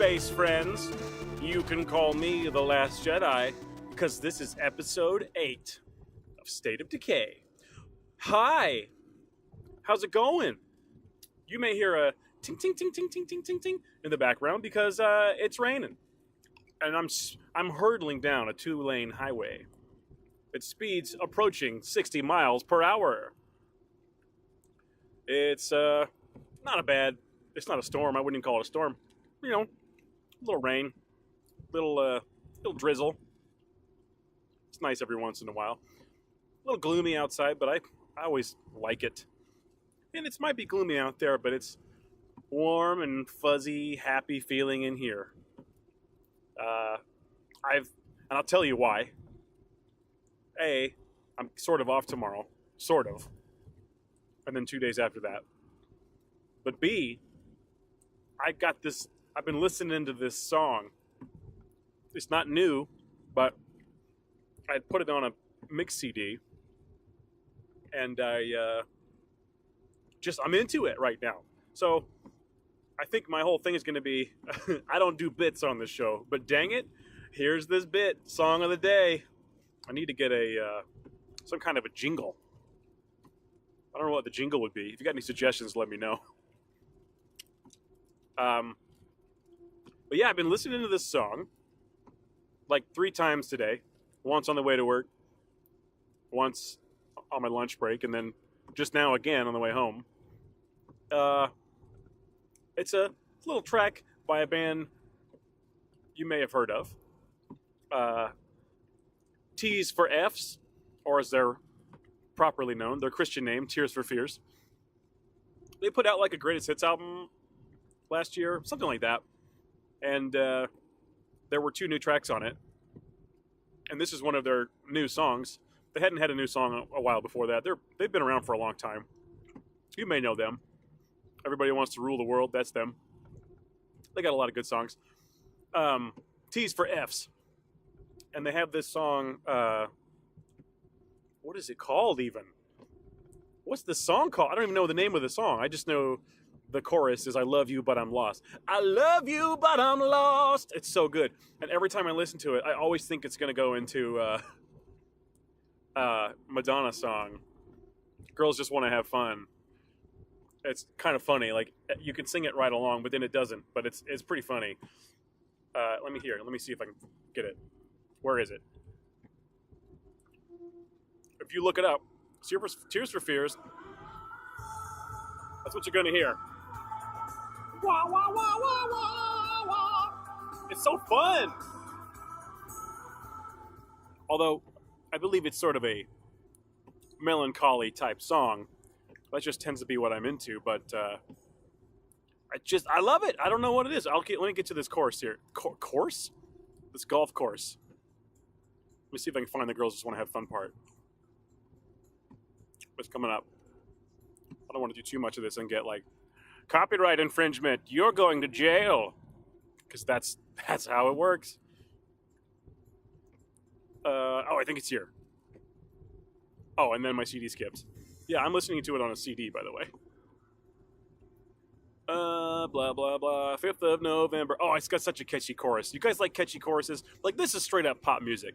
space friends. You can call me the Last Jedi, because this is episode 8 of State of Decay. Hi! How's it going? You may hear a ting ting ting ting ting ting ting ting in the background because it's raining. And I'm hurtling down a 2-lane highway. Its speed's approaching 60 miles per hour. It's not a bad, it's not a storm. I wouldn't even call it a storm. You know, a little rain, little drizzle. It's nice every once in a while. A little gloomy outside, but I always like it. And it might be gloomy out there, but it's warm and fuzzy, happy feeling in here. And I'll tell you why. A, I'm sort of off tomorrow. Sort of. And then 2 days after that. But B, I've been listening to this song. It's not new, but I put it on a mix CD. And I'm into it right now. So I think my whole thing is going to be, I don't do bits on this show, but dang it, here's this bit, song of the day. I need to get some kind of a jingle. I don't know what the jingle would be. If you got any suggestions, let me know. But yeah, I've been listening to this song like 3 times today. Once on the way to work, once on my lunch break, and then just now again on the way home. It's a little track by a band you may have heard of. T's for F's, or as they're properly known, their Christian name, Tears for Fears. They put out like a greatest hits album last year, something like that. And there were 2 new tracks on it. And this is one of their new songs. They hadn't had a new song a while before that. They've been around for a long time. You may know them. Everybody Wants to Rule the World, that's them. They got a lot of good songs. T's for F's. And they have this song, what is it called even? What's the song called? I don't even know the name of the song. I just know the chorus is I love you, but I'm lost. I love you, but I'm lost. It's so good. And every time I listen to it, I always think it's going to go into Madonna song. Girls Just Want to Have Fun. It's kind of funny. Like, you can sing it right along, but then it doesn't. But it's pretty funny. Let me see if I can get it. Where is it? If you look it up, Tears for Fears, that's what you're going to hear. Wah, wah, wah, wah, wah, wah. It's so fun. Although, I believe it's sort of a melancholy type song. That just tends to be what I'm into, but I love it. I don't know what it is. Let me get to this course here. Course? This golf course. Let me see if I can find the Girls Just Want to Have Fun part. What's coming up? I don't want to do too much of this and get like copyright infringement. You're going to jail, because that's how it works. I think it's here. Oh, and then my CD skips. Yeah, I'm listening to it on a CD, by the way. Blah, blah, blah. 5th of November. Oh, it's got such a catchy chorus. You guys like catchy choruses? Like, this is straight up pop music.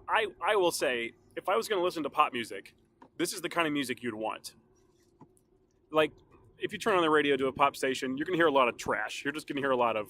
I will say, if I was going to listen to pop music, this is the kind of music you'd want. Like, if you turn on the radio to a pop station, you're going to hear a lot of trash. You're just going to hear a lot of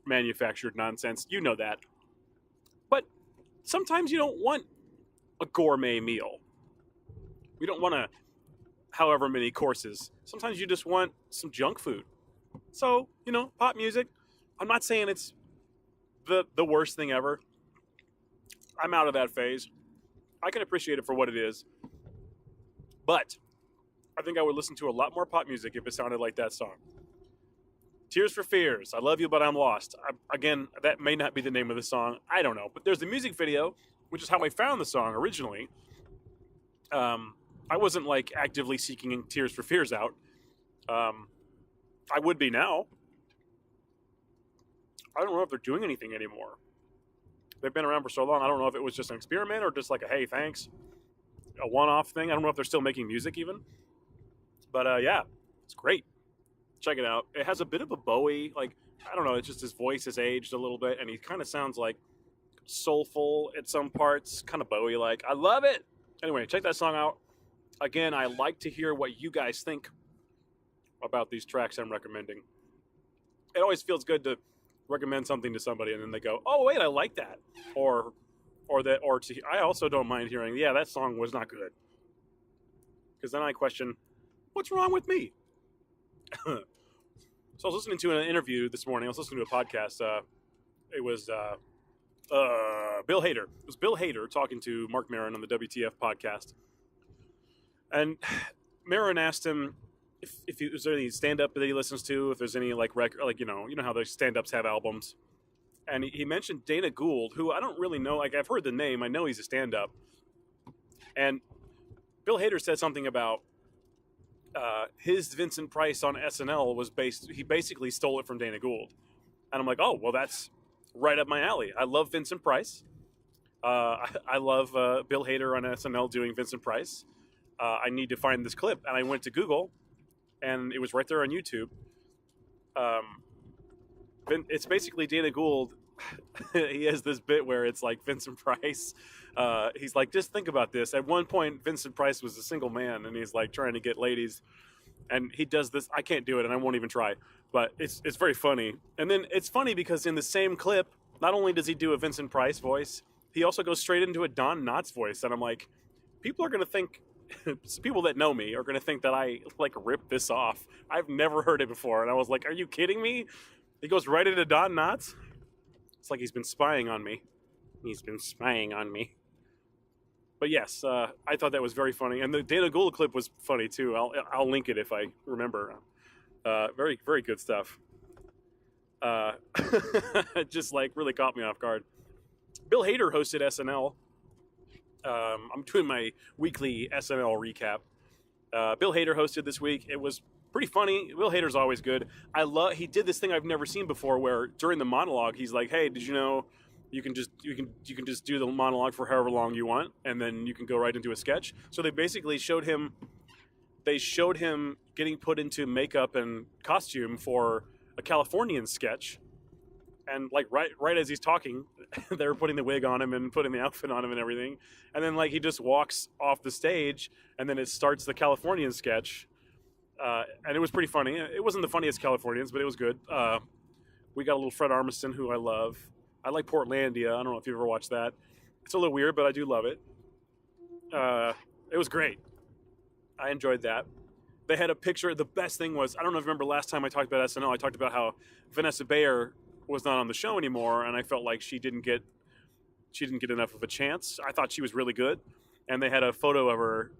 manufactured nonsense. You know that. But sometimes you don't want a gourmet meal. We don't want however many courses. Sometimes you just want some junk food. So, pop music. I'm not saying it's the worst thing ever. I'm out of that phase. I can appreciate it for what it is. But I think I would listen to a lot more pop music if it sounded like that song. Tears for Fears. I love you, but I'm lost. Again, that may not be the name of the song. I don't know. But there's the music video, which is how I found the song originally. I wasn't like actively seeking Tears for Fears out. I would be now. I don't know if they're doing anything anymore. They've been around for so long. I don't know if it was just an experiment or just like a hey, thanks, a one-off thing. I don't know if they're still making music even. But yeah, it's great. Check it out. It has a bit of a Bowie, like I don't know, it's just his voice has aged a little bit, and he kind of sounds like soulful at some parts, kind of Bowie-like. I love it. Anyway, check that song out. Again, I like to hear what you guys think about these tracks I'm recommending. It always feels good to recommend something to somebody, and then they go, "Oh, wait, I like that," or I also don't mind hearing, "Yeah, that song was not good," because then I question, what's wrong with me? So I was listening to an interview this morning. I was listening to a podcast. It was Bill Hader. It was Bill Hader talking to Mark Maron on the WTF podcast. And Maron asked him if is there any stand-up that he listens to, if there's any like record, like you know how the stand-ups have albums. And he mentioned Dana Gould, who I don't really know. Like I've heard the name, I know he's a stand-up. And Bill Hader said something about his Vincent Price on SNL was he basically stole it from Dana Gould. And I'm like, oh, well, that's right up my alley. I love Vincent Price. I love Bill Hader on SNL doing Vincent Price. I need to find this clip. And I went to Google, and it was right there on YouTube. It's basically Dana Gould. He has this bit where it's like Vincent Price. He's like, just think about this. At one point, Vincent Price was a single man, and he's like trying to get ladies. And he does this. I can't do it, and I won't even try. But it's very funny. And then it's funny because in the same clip, not only does he do a Vincent Price voice, he also goes straight into a Don Knotts voice. And I'm like, people are going to think, people that know me are going to think that I like ripped this off. I've never heard it before. And I was like, are you kidding me? He goes right into Don Knotts. It's like he's been spying on me. He's been spying on me. But yes, I thought that was very funny. And the Dana Gould clip was funny too. I'll link it if I remember. Very, very good stuff. It just like really caught me off guard. Bill Hader hosted SNL. I'm doing my weekly SNL recap. Bill Hader hosted this week. It was pretty funny. Bill Hader's always good. He did this thing I've never seen before, where during the monologue, he's like, "Hey, did you know you can just do the monologue for however long you want, and then you can go right into a sketch?" So they basically showed him getting put into makeup and costume for a Californian sketch, and like right as he's talking, they're putting the wig on him and putting the outfit on him and everything, and then like he just walks off the stage, and then it starts the Californian sketch, and it was pretty funny. It wasn't the funniest Californians, but it was good. We got a little Fred Armisen, who I love. I like Portlandia. I don't know if you've ever watched that. It's a little weird, but I do love it. It was great. I enjoyed that. They had a picture. The best thing was, I don't know if you remember last time I talked about SNL, I talked about how Vanessa Bayer was not on the show anymore, and I felt like she didn't get enough of a chance. I thought she was really good, and they had a photo of her,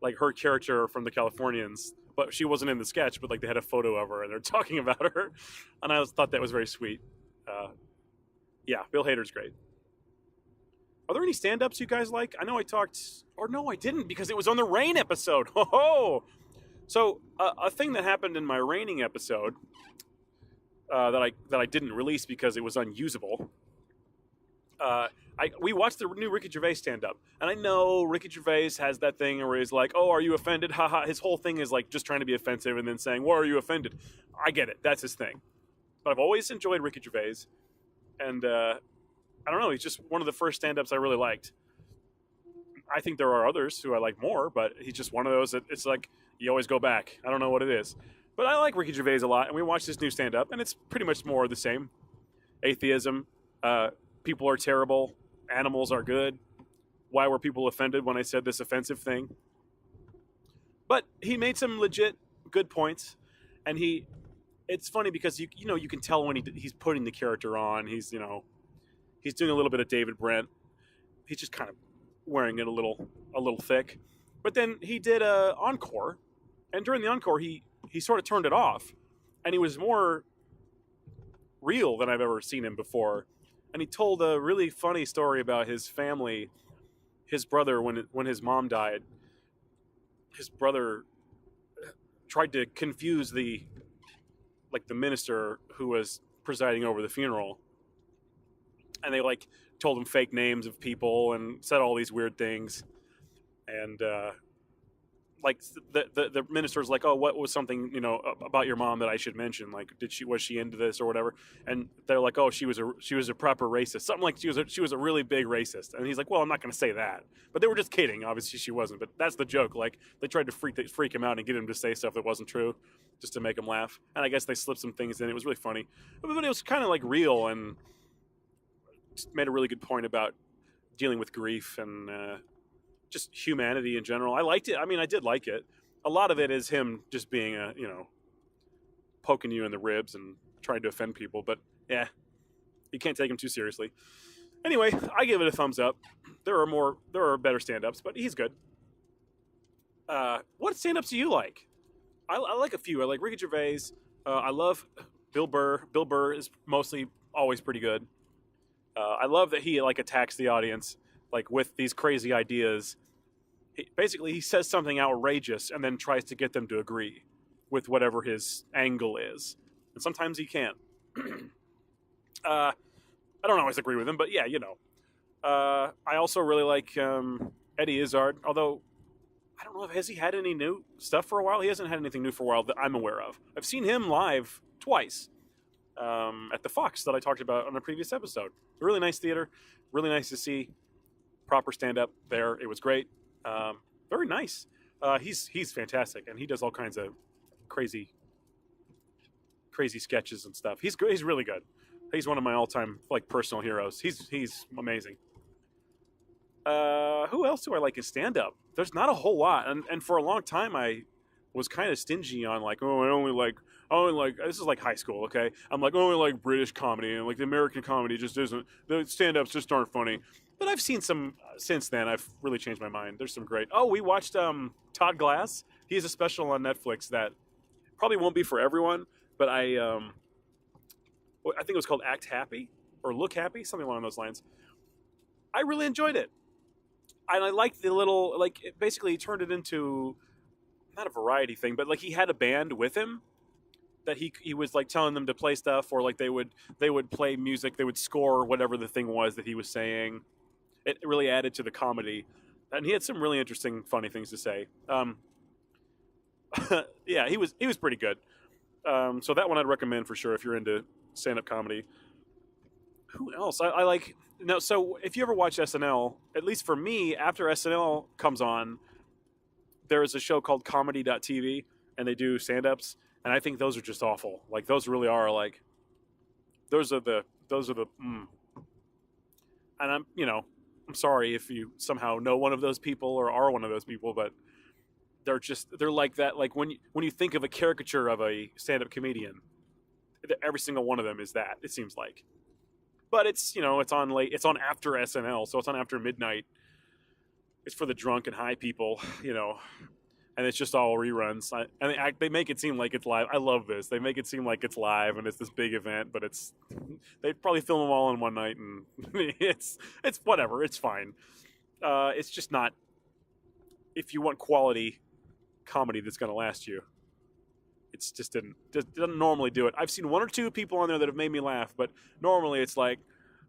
like her character from the Californians, but she wasn't in the sketch, but like they had a photo of her, and they're talking about her, and I thought that was very sweet. Yeah, Bill Hader's great. Are there any stand-ups you guys like? I know I talked, or no, I didn't, because it was on the Rain episode. Ho-ho! So a thing that happened in my Raining episode that I didn't release because it was unusable. We watched the new Ricky Gervais stand-up, and I know Ricky Gervais has that thing where he's like, "Oh, are you offended?" Haha. His whole thing is like just trying to be offensive and then saying, "Why are you offended?" I get it. That's his thing. But I've always enjoyed Ricky Gervais, and I don't know. He's just one of the first stand-ups I really liked. I think there are others who I like more, but he's just one of those that it's like you always go back. I don't know what it is. But I like Ricky Gervais a lot, and we watched this new stand-up, and it's pretty much more of the same. Atheism, people are terrible, animals are good. Why were people offended when I said this offensive thing? But he made some legit good points, and it's funny because you can tell when he's putting the character on. He's doing a little bit of David Brent. He's just kind of wearing it a little thick. But then he did a encore, and during the encore he sort of turned it off, and he was more real than I've ever seen him before. And he told a really funny story about his family. His brother, when his mom died, his brother tried to confuse the minister who was presiding over the funeral. And they told him fake names of people and said all these weird things. And like the minister's like, oh, what was something, you know, about your mom that I should mention? Like, was she into this or whatever? And they're like, oh, she was a proper racist, something like she was a really big racist. And he's like, well, I'm not going to say that, but they were just kidding. Obviously, she wasn't. But that's the joke. Like, they tried to freak him out and get him to say stuff that wasn't true, just to make him laugh. And I guess they slipped some things in. It was really funny, but it was kind of like real, and just made a really good point about dealing with grief and just humanity in general. I liked it. I mean, I did like it. A lot of it is him just being poking you in the ribs and trying to offend people. But yeah, you can't take him too seriously. Anyway, I give it a thumbs up. There are better stand-ups, but he's good. What stand-ups do you like? I like a few. I like Ricky Gervais. I love Bill Burr. Bill Burr is mostly always pretty good. I love that he like attacks the audience like with these crazy ideas. Basically, he says something outrageous and then tries to get them to agree with whatever his angle is. And sometimes he can't. I don't always agree with him, but yeah, you know. I also really like Eddie Izzard, although I don't know has he had any new stuff for a while. He hasn't had anything new for a while that I'm aware of. I've seen him live twice at the Fox that I talked about on a previous episode. Really nice theater, really nice to see. Proper stand-up there. It was great. Very nice. He's fantastic, and he does all kinds of crazy sketches and stuff. He's really good. He's one of my all-time like personal heroes. He's amazing. Who else do I like in stand-up? There's not a whole lot, and for a long time I was kind of stingy on like, oh, I only like this is like high school, okay? I'm like, oh, I like British comedy, and like the American comedy just isn't, the stand-ups just aren't funny. But I've seen some since then. I've really changed my mind. There's some great. Oh, we watched Todd Glass. He has a special on Netflix that probably won't be for everyone, but I think it was called Act Happy or Look Happy, something along those lines. I really enjoyed it. And I liked the little, like, basically he turned it into not a variety thing, but like he had a band with him that he was like telling them to play stuff, or like they would play music, they would score whatever the thing was that he was saying. It really added to the comedy, and he had some really interesting, funny things to say. Yeah, he was pretty good. So that one I'd recommend for sure if you're into stand-up comedy. Who else? I like no. So if you ever watch SNL, at least for me, after SNL comes on, there is a show called Comedy.tv, and they do stand-ups, and I think those are just awful. Like those really are like those are the. And I'm sorry if you somehow know one of those people or are one of those people, but they're like that. Like when you think of a caricature of a stand-up comedian, every single one of them is that, it seems like. But it's on after SNL, so it's on after midnight. It's for the drunk and high people, and it's just all reruns. They make it seem like it's live. I love this. They make it seem like it's live and it's this big event, but they probably film them all in one night, and it's whatever. It's fine. It's just not. If you want quality comedy that's going to last you, it's just doesn't normally do it. I've seen one or two people on there that have made me laugh, but normally it's like,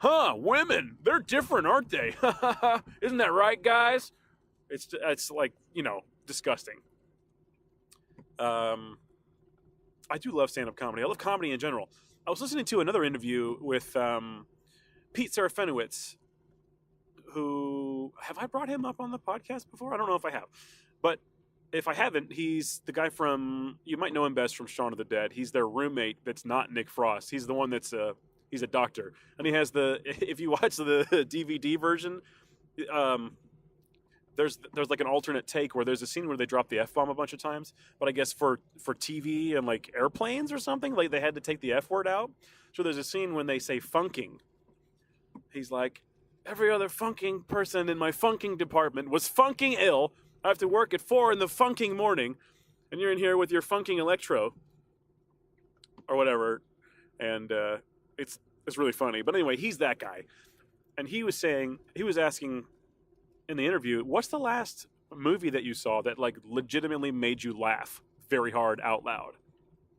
women, they're different, aren't they? Isn't that right, guys? It's like, disgusting. I do love stand-up comedy. I love comedy in general. I was listening to another interview with Pete Serafinowicz, who, have I brought him up on the podcast before? I don't know if I have, but if I haven't, he's the guy from, you might know him best from Shaun of the Dead. He's their roommate that's not Nick Frost. He's the one that's he's a doctor, and he has if you watch the DVD version, there's like an alternate take where there's a scene where they drop the F-bomb a bunch of times, but I guess for TV and like airplanes or something, like they had to take the F word out. So there's a scene when they say funking. He's like, every other funking person in my funking department was funking ill. I have to work at 4 in the funking morning, and you're in here with your funking electro or whatever, and it's really funny. But anyway, he's that guy, and he was asking in the interview, what's the last movie that you saw that like legitimately made you laugh very hard out loud?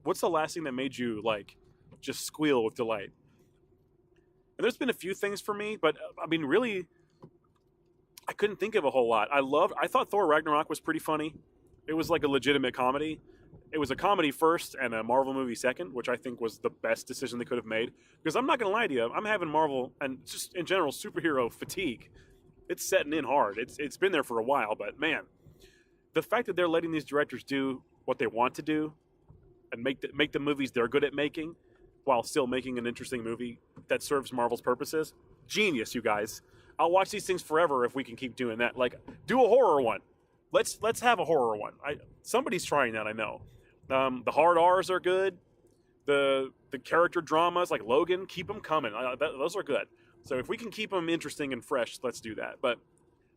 What's the last thing that made you like just squeal with delight? And there's been a few things for me, but I mean, really, I couldn't think of a whole lot. I thought Thor Ragnarok was pretty funny. It was like a legitimate comedy. It was a comedy first and a Marvel movie second, which I think was the best decision they could have made. Because I'm not going to lie to you, I'm having Marvel and just in general superhero fatigue. It's setting in hard. It's been there for a while, but man, the fact that they're letting these directors do what they want to do and make the movies they're good at making while still making an interesting movie that serves Marvel's purposes, genius, you guys. I'll watch these things forever if we can keep doing that. Like, do a horror one. Let's have a horror one. Somebody's trying that, I know. The hard R's are good. The character dramas like Logan, keep them coming. Those are good. So if we can keep them interesting and fresh, let's do that. But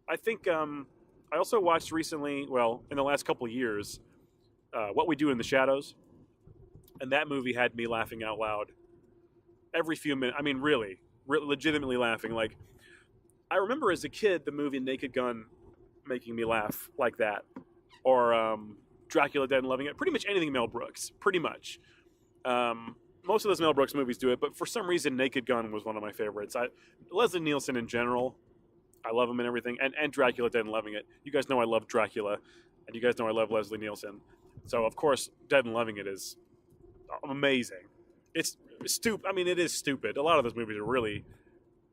I think I also watched recently, well, in the last couple of years, What We Do in the Shadows. And that movie had me laughing out loud every few minutes. I mean, really legitimately laughing. Like, I remember as a kid the movie Naked Gun making me laugh like that. Or Dracula Dead and Loving It. Pretty much anything Mel Brooks. Pretty much. Most of those Mel Brooks movies do it, but for some reason Naked Gun was one of my favorites. Leslie Nielsen in general, I love him and everything. And Dracula Dead and Loving It. You guys know I love Dracula. And you guys know I love Leslie Nielsen. So, of course, Dead and Loving It is amazing. It's stupid. I mean, it is stupid. A lot of those movies are really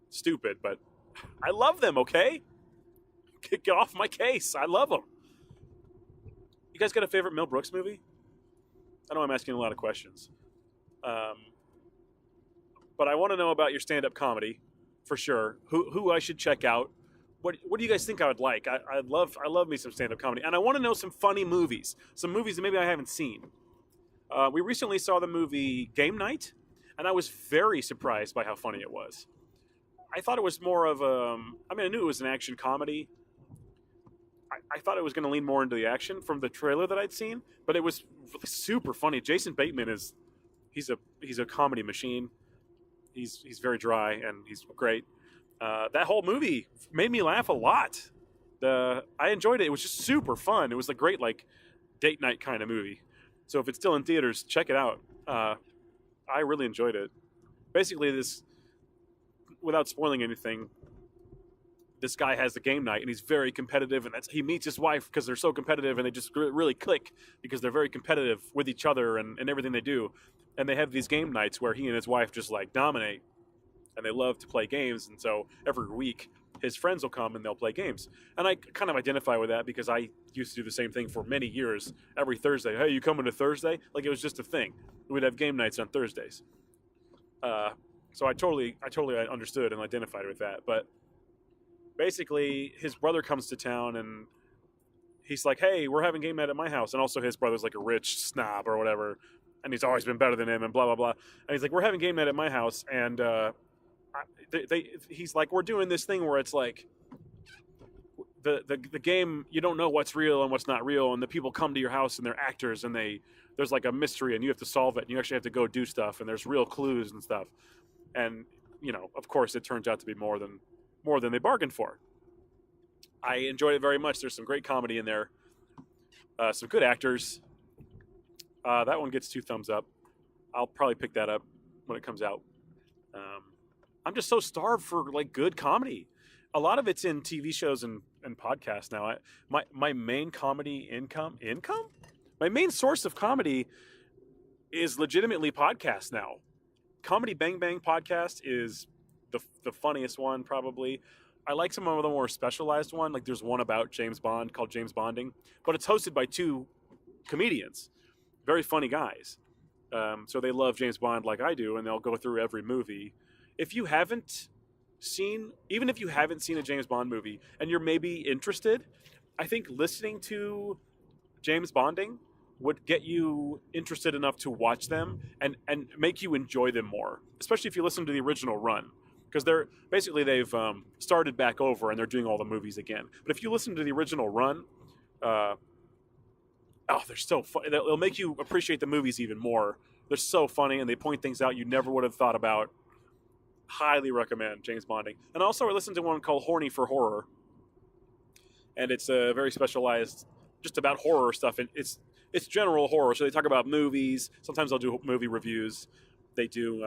stupid, but I love them, okay? Get off my case. I love them. You guys got a favorite Mel Brooks movie? I know I'm asking a lot of questions. But I want to know about your stand-up comedy, for sure. Who I should check out. What do you guys think I would like? I love me some stand-up comedy. And I want to know some funny movies. Some movies that maybe I haven't seen. We recently saw the movie Game Night, and I was very surprised by how funny it was. I thought it was more of I knew it was an action comedy. I thought it was going to lean more into the action from the trailer that I'd seen, but it was super funny. Jason Bateman he's a comedy machine. He's very dry and he's great. That whole movie made me laugh a lot. I enjoyed it. It was just super fun. It was a great date night kind of movie. So if it's still in theaters, check it out. I really enjoyed it. Basically, without spoiling anything, this guy has the game night and he's very competitive, and he meets his wife because they're so competitive and they just really click because they're very competitive with each other and everything they do. And they have these game nights where he and his wife just dominate, and they love to play games. And so every week his friends will come and they'll play games. And I kind of identify with that because I used to do the same thing for many years. Every Thursday, hey, you coming to Thursday? Like, it was just a thing. We'd have game nights on Thursdays. So I totally understood and identified with that. But basically, his brother comes to town and he's like, hey, we're having game night at my house. And also his brother's like a rich snob or whatever, and he's always been better than him and blah, blah, blah. And he's like, we're having game night at my house. And he's like, we're doing this thing where it's like the game, you don't know what's real and what's not real. And the people come to your house and they're actors, and there's like a mystery and you have to solve it. And you actually have to go do stuff, and there's real clues and stuff. And, of course, it turns out to be more than they bargained for. I enjoyed it very much. There's some great comedy in there. Some good actors. That one gets 2 thumbs up. I'll probably pick that up when it comes out. I'm just so starved for good comedy. A lot of it's in TV shows and podcasts now. My main comedy income? My main source of comedy is legitimately podcasts now. Comedy Bang Bang podcast is the funniest one, probably. I like some of the more specialized one. Like, there's one about James Bond called James Bonding, but it's hosted by 2 comedians, very funny guys. So they love James Bond like I do, and they'll go through every movie. If you haven't seen a James Bond movie and you're maybe interested, I think listening to James Bonding would get you interested enough to watch them and make you enjoy them more, especially if you listen to the original run. Because they've started back over and they're doing all the movies again. But if you listen to the original run, they're so funny. It'll make you appreciate the movies even more. They're so funny, and they point things out you never would have thought about. Highly recommend James Bonding. And also I listened to one called Horny for Horror. And it's a very specialized, just about horror stuff. And it's general horror. So they talk about movies. Sometimes they'll do movie reviews. They do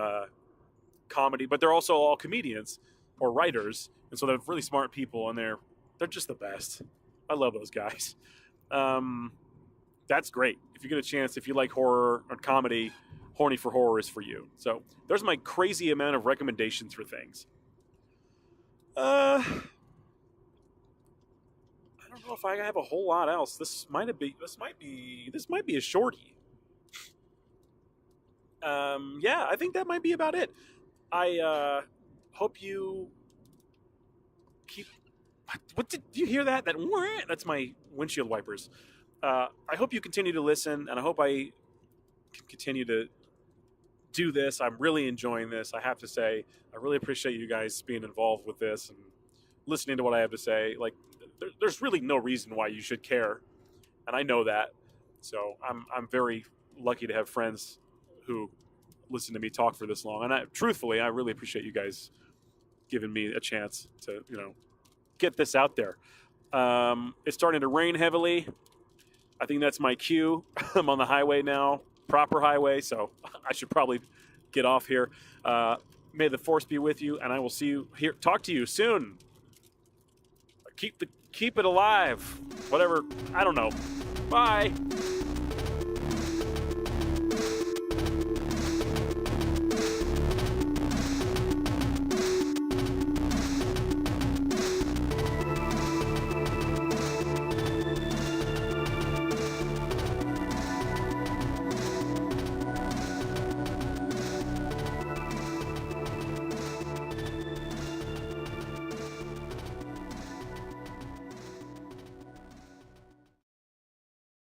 comedy, but they're also all comedians or writers, and so they're really smart people, and they're just the best. I love those guys. that's great. If you get a chance, if you like horror or comedy, Horny for Horror is for you. So there's my crazy amount of recommendations for things. I don't know if I have a whole lot else. This might be a shorty. Yeah, I think that might be about it. I hope you keep. What did you hear that? That's my windshield wipers. I hope you continue to listen, and I hope I can continue to do this. I'm really enjoying this. I have to say, I really appreciate you guys being involved with this and listening to what I have to say. Like, there's really no reason why you should care, and I know that. So I'm very lucky to have friends who listen to me talk for this long. And truthfully, I really appreciate you guys giving me a chance to, get this out there. It's starting to rain heavily. I think that's my cue. I'm on the highway now, proper highway, so I should probably get off here. May the force be with you, and I will see you here. Talk to you soon. Keep it alive. Whatever. I don't know. Bye.